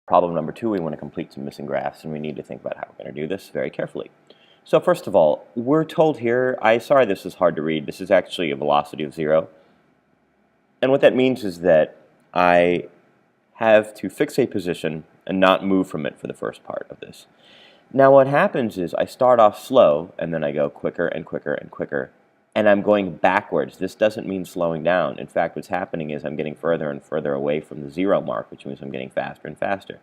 Problem number 2, we want to complete some missing graphs, and we need to think about how we're going to do this very carefully. So first of all, we're told here, sorry this is hard to read, this is actually a velocity of 0. And what that means is that I have to fix a position and not move from it for the first part of this. Now what happens is I start off slow, and then I go quicker and quicker and quicker, and I'm going backwards. This doesn't mean slowing down. In fact, what's happening is I'm getting further and further away from the 0 mark, which means I'm getting faster and faster.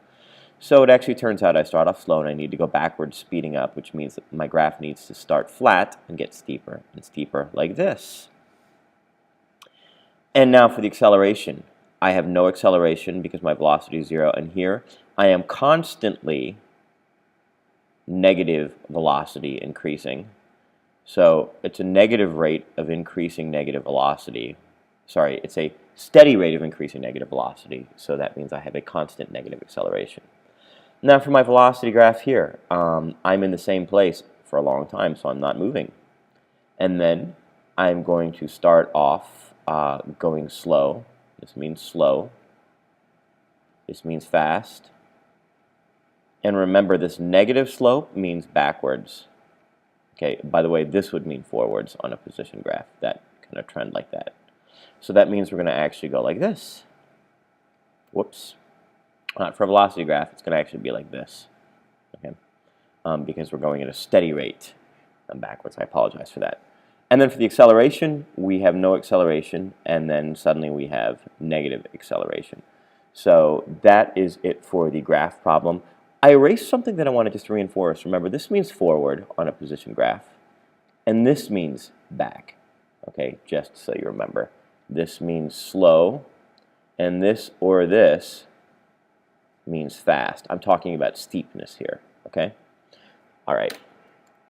So it actually turns out I start off slow and I need to go backwards, speeding up, which means that my graph needs to start flat and get steeper and steeper like this. And now for the acceleration. I have no acceleration because my velocity is 0, and here I am constantly negative velocity increasing. So it's a negative rate of increasing negative velocity. Sorry, it's a steady rate of increasing negative velocity, so that means I have a constant negative acceleration. Now for my velocity graph here, I'm in the same place for a long time, so I'm not moving. And then I'm going to start off going slow. This means slow. This means fast. And remember, this negative slope means backwards. Okay, by the way, this would mean forwards on a position graph, that kind of trend like that. So that means we're going to actually go like this. Whoops. Not for a velocity graph, it's going to actually be like this. Okay, because we're going at a steady rate. I'm backwards, I apologize for that. And then for the acceleration, we have no acceleration, and then suddenly we have negative acceleration. So that is it for the graph problem. I erased something that I want to just reinforce. Remember, this means forward on a position graph, and this means back. Okay, just so you remember. This means slow, and this or this means fast. I'm talking about steepness here, okay? All right.